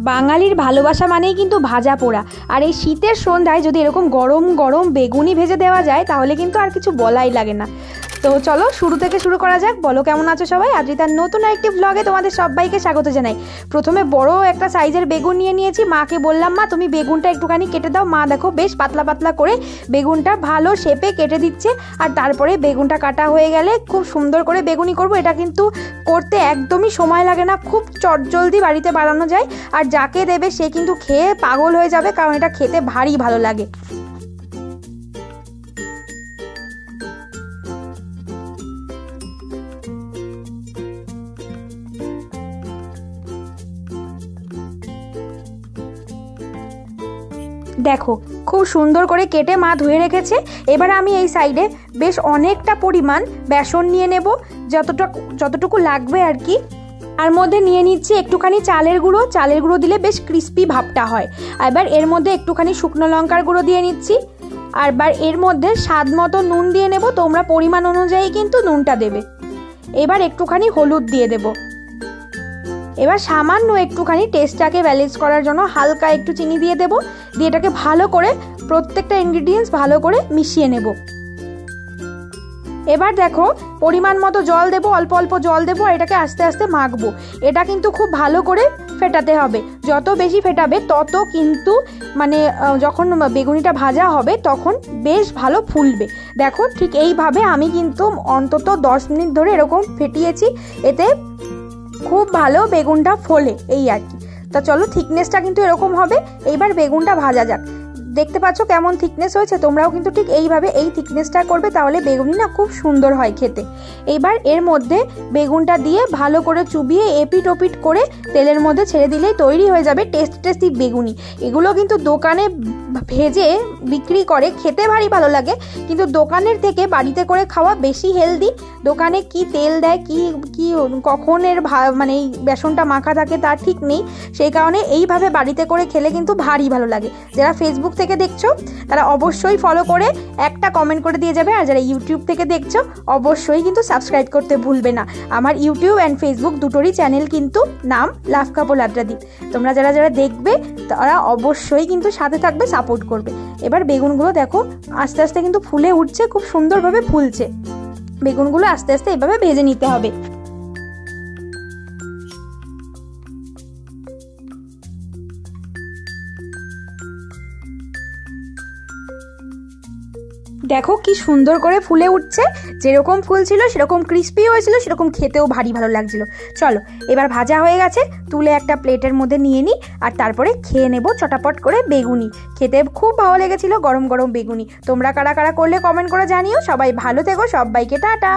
বাঙালির ভালোবাসা মানেই কিন্তু ভাজা পোড়া, আর এই শীতের সন্ধ্যায় যদি এরকম গরম গরম বেগুনি ভেজে দেওয়া যায় তাহলে কিন্তু আর কিছু বলাই লাগে না। তো চলো শুরু থেকে শুরু করা যাক। বলো কেমন আছো সবাই? আদ্রিতার নতুন একটি ব্লগে তোমাদের সবাইকে স্বাগত জানাই। প্রথমে বড় একটা সাইজের বেগুন নিয়ে নিয়েছি। মাকে বললাম, মা তুমি বেগুনটা একটুখানি কেটে দাও। মা দেখো বেশ পাতলা পাতলা করে বেগুনটা ভালো শেপে কেটে দিচ্ছে। আর তারপরে বেগুনটা কাটা হয়ে গেলে খুব সুন্দর করে বেগুনি করব। এটা কিন্তু করতে একদমই সময় লাগে না, খুব চটজলদি বাড়িতে বানানো যায়। আর যাকে দেবে সে কিন্তু খেয়ে পাগল হয়ে যাবে, কারণ এটা খেতে ভারী ভালো লাগে। দেখো খুব সুন্দর করে কেটে মা ধুয়ে রেখেছে। এবার আমি এই সাইডে বেশ অনেকটা পরিমাণ বেসন নিয়ে নেব, যতটুকু লাগবে আর কি। আর মধ্যে নিয়ে নিচ্ছি একটুখানি চালের গুঁড়ো। চালের গুঁড়ো দিলে বেশ ক্রিস্পি ভাবটা হয়। এবার এর মধ্যে একটুখানি শুকনো লঙ্কার গুঁড়ো দিয়ে নিচ্ছি। আর এবার এর মধ্যে স্বাদ মতো নুন দিয়ে নেব। তোমরা পরিমাণ অনুযায়ী কিন্তু নুনটা দেবে। এবার একটুখানি হলুদ দিয়ে দেব। এবার সামান্য একটুখানি টেস্টটাকে ব্যালেন্স করার জন্য হালকা একটু চিনি দিয়ে দেব। দিয়ে এটাকে ভালো করে প্রত্যেকটা ইনগ্রিডিয়েন্টস ভালো করে মিশিয়ে নেব। এবার দেখো পরিমাণ মতো জল দেব, অল্প অল্প জল দেবো। আর এটাকে আস্তে আস্তে মাখবো। এটা কিন্তু খুব ভালো করে ফেটাতে হবে। যত বেশি ফেটাবে তত কিন্তু মানে যখন বেগুনিটা ভাজা হবে তখন বেশ ভালো ফুলবে। দেখো ঠিক এইভাবে আমি কিন্তু অন্তত 10 মিনিট ধরে এরকম ফেটিয়েছি। এতে খুব ভালো বেগুনটা ফোলে, এই আর কি। তা চলো, থিকনেসটা কিন্তু এরকম হবে। এইবার বেগুনটা ভাজা যাক। দেখতে পাচ্ছ কেমন থিকনেস হয়েছে? তোমরাও কিন্তু ঠিক এইভাবে এই থিকনেসটা করবে, তাহলে বেগুনি না খুব সুন্দর হয় খেতে। এইবার এর মধ্যে বেগুনটা দিয়ে ভালো করে চুবিয়ে এপিট ওপিট করে তেলের মধ্যে ছেড়ে দিলেই তৈরি হয়ে যাবে টেস্টি বেগুনি। এগুলো কিন্তু দোকানে ভেজে বিক্রি করে, খেতে ভারী ভালো লাগে, কিন্তু দোকানের থেকে বাড়িতে করে খাওয়া বেশি হেলদি। দোকানে কি তেল দেয়, কি কখনের মানে এই বেসনটা মাখা থাকে তার ঠিক নেই। সেই কারণে এইভাবে বাড়িতে করে খেলে কিন্তু ভারী ভালো লাগে। যারা ফেসবুক থেকে দেখছো তারা অবশ্যই ফলো করে একটা কমেন্ট করে দিয়ে যাবে। আর যারা ইউটিউব থেকে দেখছো অবশ্যই কিন্তু সাবস্ক্রাইব করতে ভুলবে না। আমার ইউটিউব অ্যান্ড ফেসবুক দুটোরই চ্যানেল কিন্তু নাম লাভ কাপল আড্ডাদীপ। তোমরা যারা যারা দেখবে তারা অবশ্যই কিন্তু সাথে থাকবে, সাপোর্ট করবে। এবার বেগুনগুলো দেখো আস্তে আস্তে কিন্তু ফুলে উঠছে, খুব সুন্দরভাবে ফুলছে। বেগুনগুলো আস্তে আস্তে এভাবে ভেজে নিতে হবে। দেখো কি সুন্দর করে ফুলে উঠছে। যেরকম ফুল ছিল সেরকম ক্রিস্পি হয়েছিল, সেরকম খেতেও ভারী ভালো লাগছিল। চলো এবার ভাজা হয়ে গেছে, তুলে একটা প্লেটের মধ্যে নিয়ে নিই। আর তারপরে খেয়ে নেব চটাপট করে বেগুনি। খেতে খুব ভালো লেগেছিল গরম গরম বেগুনি। তোমরা কারা কারা করলে কমেন্ট করে জানিও। সবাই ভালো থেকো, সবাইকে টাটা।